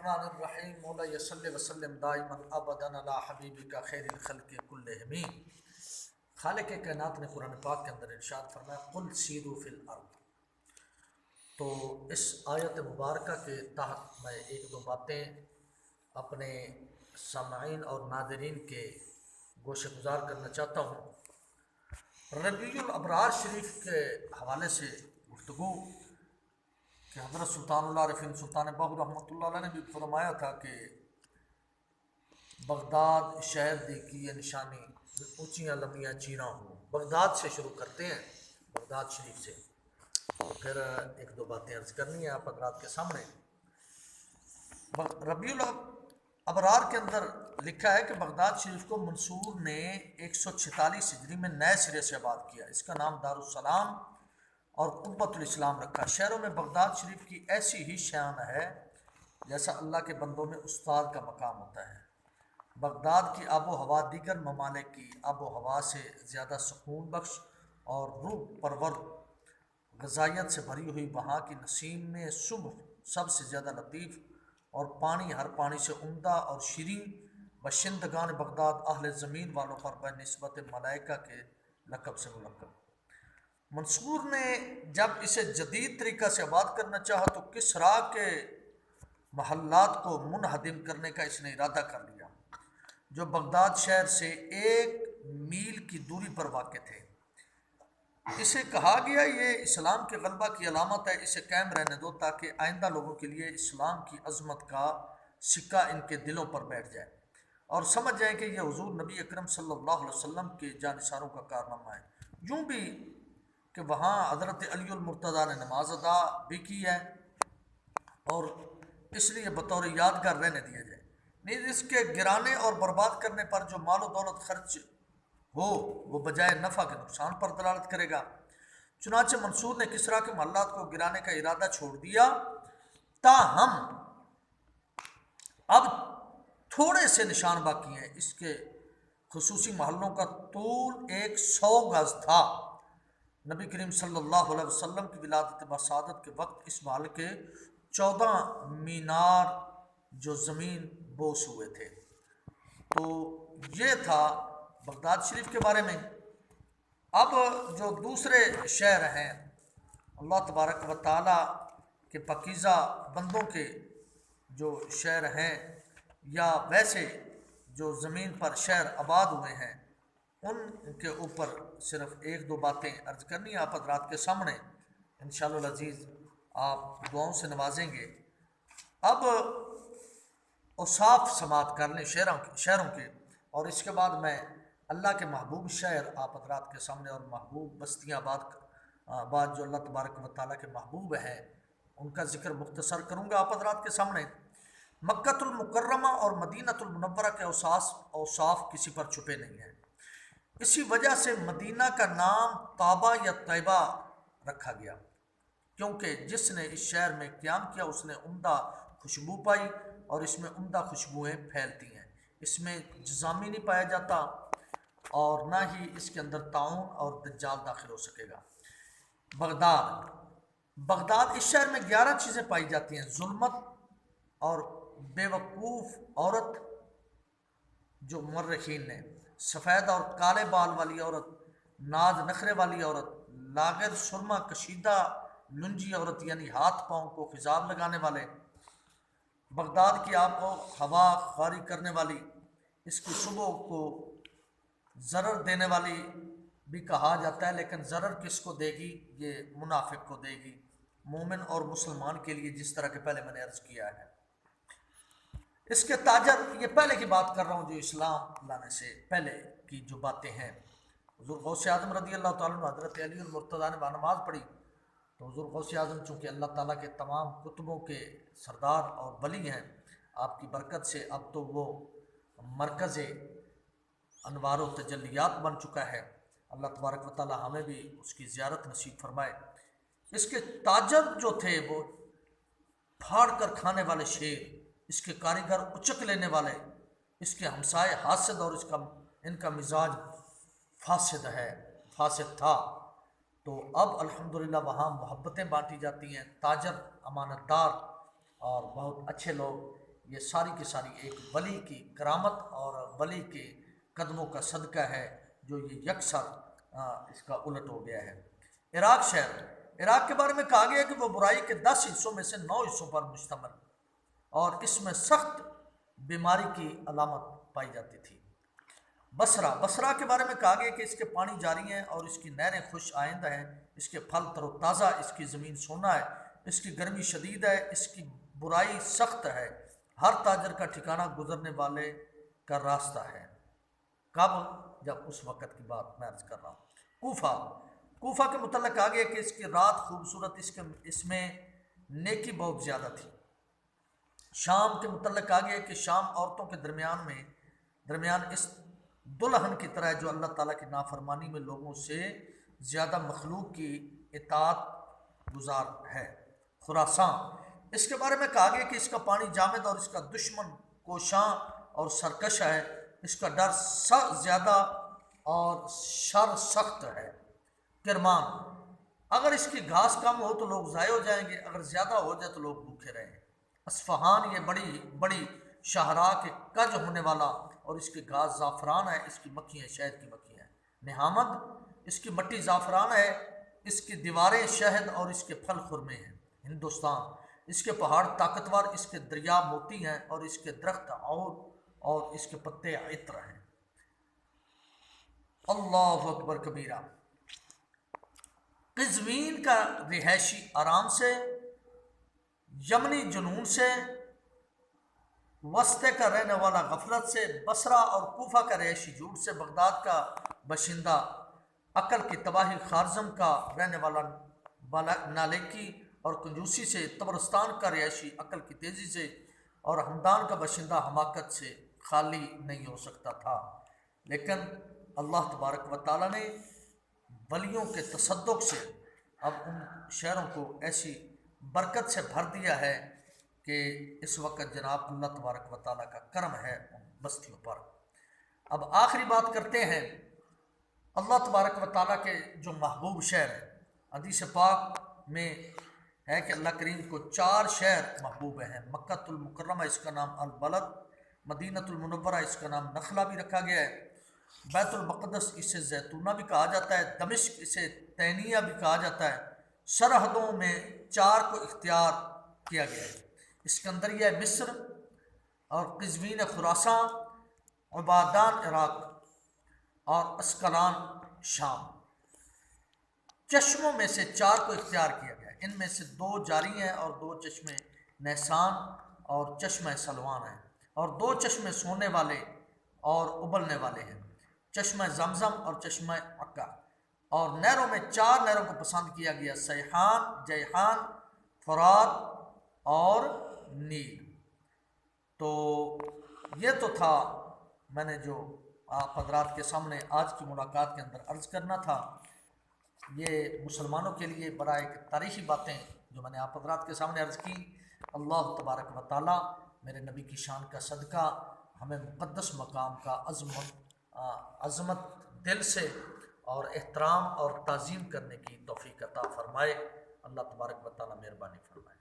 الرحمن الرحیم مولا صلی وسلم دائما ابدا علی حبیبک خیر الخلق کلہم۔ خالق کائنات نے قرآن پاک کے اندر ارشاد فرمایا قل سیروا فی الارض۔ تو اس آیت مبارکہ کے تحت میں ایک دو باتیں اپنے سامعین اور ناظرین کے گوشے گزار کرنا چاہتا ہوں۔ ربیع الابرار شریف کے حوالے سے گفتگو کہ حضرت سلطان اللہ عارفین سلطان باہو رحمۃ اللہ علیہ نے بھی فرمایا تھا کہ بغداد شہر دی کی یہ نشانی اونچیاں لمبیاں چیراں ہوں۔ بغداد سے شروع کرتے ہیں، بغداد شریف سے، پھر ایک دو باتیں عرض کرنی ہیں آپ حضرات کے سامنے۔ ربیع الابرار کے اندر لکھا ہے کہ بغداد شریف کو منصور نے 146 ہجری میں نئے سرے سے آباد کیا۔ اس کا نام دارالسلام اور قبۃ الاسلام رکھا۔ شہروں میں بغداد شریف کی ایسی ہی شان ہے جیسا اللہ کے بندوں میں استاد کا مقام ہوتا ہے۔ بغداد کی آب و ہوا دیگر ممالک کی آب و ہوا سے زیادہ سکون بخش اور روح پرور غذائیت سے بھری ہوئی وہاں کی نسیم میں صبح سب سے زیادہ لطیف اور پانی ہر پانی سے عمدہ اور شیریں باشندگان بغداد اہل زمین والوں پر بہ نسبت ملائکہ کے لقب سے ملقب۔ منصور نے جب اسے جدید طریقہ سے آباد کرنا چاہا تو کسریٰ کے محلات کو منہدم کرنے کا اس نے ارادہ کر لیا، جو بغداد شہر سے 1 میل کی دوری پر واقع تھے۔ اسے کہا گیا یہ اسلام کے غلبہ کی علامت ہے، اسے قائم رہنے دو تاکہ آئندہ لوگوں کے لیے اسلام کی عظمت کا سکہ ان کے دلوں پر بیٹھ جائے اور سمجھ جائیں کہ یہ حضور نبی اکرم صلی اللہ علیہ وسلم کے جانثاروں کا کارنامہ ہے۔ یوں بھی کہ وہاں حضرت علی المرتضیٰ نے نماز ادا بھی کی ہے اور اس لیے بطور یادگار رہنے دیا جائے، نیز اس کے گرانے اور برباد کرنے پر جو مال و دولت خرچ ہو وہ بجائے نفع کے نقصان پر دلالت کرے گا۔ چنانچہ منصور نے کسریٰ کے محلات کو گرانے کا ارادہ چھوڑ دیا، تاہم اب تھوڑے سے نشان باقی ہیں۔ اس کے خصوصی محلوں کا طول 100 گز تھا۔ نبی کریم صلی اللہ علیہ وسلم کی ولادت بسعادت کے وقت اس محل کے 14 مینار جو زمین بوس ہوئے تھے۔ تو یہ تھا بغداد شریف کے بارے میں۔ اب جو دوسرے شہر ہیں اللہ تبارک و تعالیٰ کے پاکیزہ بندوں کے جو شہر ہیں یا ویسے جو زمین پر شہر آباد ہوئے ہیں ان کے اوپر صرف ایک دو باتیں عرض کرنی آپ حضرات کے سامنے، انشاءاللہ العزیز آپ دعاؤں سے نوازیں گے۔ اب اوصاف سماعت کر لیں شہروں کے، اور اس کے بعد میں اللہ کے محبوب شہر آپ حضرات کے سامنے اور محبوب بستیاں آباد جو اللہ تبارک و تعالیٰ کے محبوب ہیں ان کا ذکر مختصر کروں گا آپ حضرات کے سامنے۔ مکۃ المکرمہ اور مدینہ المنورہ کے اوصاف کسی پر چھپے نہیں ہیں، اسی وجہ سے مدینہ کا نام طابہ یا طیبہ رکھا گیا، کیونکہ جس نے اس شہر میں قیام کیا اس نے عمدہ خوشبو پائی اور اس میں عمدہ خوشبوئیں پھیلتی ہیں، اس میں جزامی نہیں پایا جاتا اور نہ ہی اس کے اندر طاعون اور دجال داخل ہو سکے گا۔ بغداد اس شہر میں 11 چیزیں پائی جاتی ہیں: ظلمت اور بے وقوف عورت جو مرخین نے، سفید اور کالے بال والی عورت، ناز نخرے والی عورت، لاغر سرما کشیدہ لنجی عورت یعنی ہاتھ پاؤں کو خضاب لگانے والے، بغداد کی آب و ہوا خواری کرنے والی، اس کی صبح کو ضرر دینے والی بھی کہا جاتا ہے، لیکن ضرر کس کو دے گی؟ یہ منافق کو دے گی، مومن اور مسلمان کے لیے جس طرح کہ پہلے میں نے عرض کیا ہے۔ اس کے تاجر، یہ پہلے کی بات کر رہا ہوں جو اسلام لانے سے پہلے کی جو باتیں ہیں۔ حضور غوث اعظم رضی اللہ تعالیٰ عنہ حضرت علی المرتضیٰ نے وہاں نماز پڑھی تو حضور غوث اعظم چونکہ اللہ تعالیٰ کے تمام کتبوں کے سردار اور ولی ہیں، آپ کی برکت سے اب تو وہ مرکز انوار و تجلیات بن چکا ہے، اللہ تبارک و تعالیٰ ہمیں بھی اس کی زیارت نصیب فرمائے۔ اس کے تاجر جو تھے وہ پھاڑ کر کھانے والے شیر، اس کے کاریگر اچک لینے والے، اس کے ہمسائے حاسد اور ان کا مزاج فاسد تھا۔ تو اب الحمدللہ وہاں محبتیں بانٹی جاتی ہیں، تاجر امانت دار اور بہت اچھے لوگ یہ ساری کی ساری ایک ولی کی کرامت اور ولی کے قدموں کا صدقہ ہے جو یہ یکسر اس کا الٹ ہو گیا ہے۔ عراق شہر، عراق کے بارے میں کہا گیا کہ وہ برائی کے 10 حصوں میں سے 9 حصوں پر مشتمل اور اس میں سخت بیماری کی علامت پائی جاتی تھی۔ بصرہ، بصرہ کے بارے میں کہا گیا کہ اس کے پانی جاری ہیں اور اس کی نہریں خوش آئندہ ہیں، اس کے پھل تر و تازہ، اس کی زمین سونا ہے، اس کی گرمی شدید ہے، اس کی برائی سخت ہے، ہر تاجر کا ٹھکانہ گزرنے والے کا راستہ ہے۔ کب؟ جب اس وقت کی بات میں عرض کر رہا ہوں۔ کوفہ، کوفہ کے متعلق کہا گیا کہ اس کی رات خوبصورت، اس میں نیکی بہت زیادہ تھی۔ شام کے متعلق کہا گیا کہ شام عورتوں کے درمیان اس دلہن کی طرح ہے جو اللہ تعالیٰ کی نافرمانی میں لوگوں سے زیادہ مخلوق کی اطاعت گزار ہے۔ خراسان، اس کے بارے میں کہا گیا کہ اس کا پانی جامد اور اس کا دشمن کوشاں اور سرکش ہے، اس کا ڈر زیادہ اور شر سخت ہے۔ کرمان، اگر اس کی گھاس کم ہو تو لوگ ضائع ہو جائیں گے، اگر زیادہ ہو جائے تو لوگ بھوکے رہیں۔ اصفہان، یہ بڑی شاہراہ کے کج ہونے والا اور اس کی گھاس زعفران ہے، اس کی مکھیاں شہد کی مکھیاں ہیں۔ نہامد، اس کی مٹی زعفران ہے، اس کی دیواریں شہد اور اس کے پھل خرمے ہیں۔ ہندوستان، اس کے پہاڑ طاقتور، اس کے دریا موتی ہیں اور اس کے درخت اور اس کے پتے عطر ہیں۔ اللہ اکبر کبیرہ۔ قزوین کا رہائشی آرام سے، یمنی جنون سے، وسطے کا رہنے والا غفلت سے، بصرہ اور کوفہ کا رہائشی جھوٹ سے، بغداد کا باشندہ عقل کی تباہی، خارزم کا رہنے والا نالیکی اور کنجوسی سے، طبرستان کا رہائشی عقل کی تیزی سے اور ہمدان کا باشندہ حماقت سے خالی نہیں ہو سکتا تھا۔ لیکن اللہ تبارک و تعالیٰ نے ولیوں کے تصدق سے اب ان شہروں کو ایسی برکت سے بھر دیا ہے کہ اس وقت جناب اللہ تبارک و تعالیٰ کا کرم ہے ان بستیوں پر۔ اب آخری بات کرتے ہیں اللہ تبارک و تعالیٰ کے جو محبوب شہر ہیں۔ حدیث پاک میں ہے کہ اللہ کریم کو 4 شہر محبوب ہیں۔ مکہ المکرمہ، اس کا نام البلد، مدینہ المنورہ، اس کا نام نخلہ بھی رکھا گیا ہے، بیت المقدس اسے زیتونہ بھی کہا جاتا ہے، دمشق اسے تینیہ بھی کہا جاتا ہے۔ سرحدوں میں 4 کو اختیار کیا گیا ہے: اسکندریہ مصر اور قزوین خراسان، عبادان عراق اور اسکلان شام۔ چشموں میں سے 4 کو اختیار کیا گیا ہے، ان میں سے 2 جاری ہیں اور 2 چشمے نیسان اور چشمہ سلوان ہیں، اور 2 چشمے سونے والے اور ابلنے والے ہیں، چشمہ زمزم اور چشمہ عقا۔ اور نہروں میں 4 نہروں کو پسند کیا گیا: سیحان، جیحان، فرات اور نیل۔ تو یہ تو تھا میں نے جو آپ حضرات کے سامنے آج کی ملاقات کے اندر عرض کرنا تھا۔ یہ مسلمانوں کے لیے برائے تاریخی باتیں جو میں نے آپ حضرات کے سامنے عرض کی۔ اللہ تبارک و تعالی میرے نبی کی شان کا صدقہ ہمیں مقدس مقام کا عظمت دل سے اور احترام اور تعظیم کرنے کی توفیق عطا فرمائے۔ اللہ تبارک و تعالی مہربانی فرمائے۔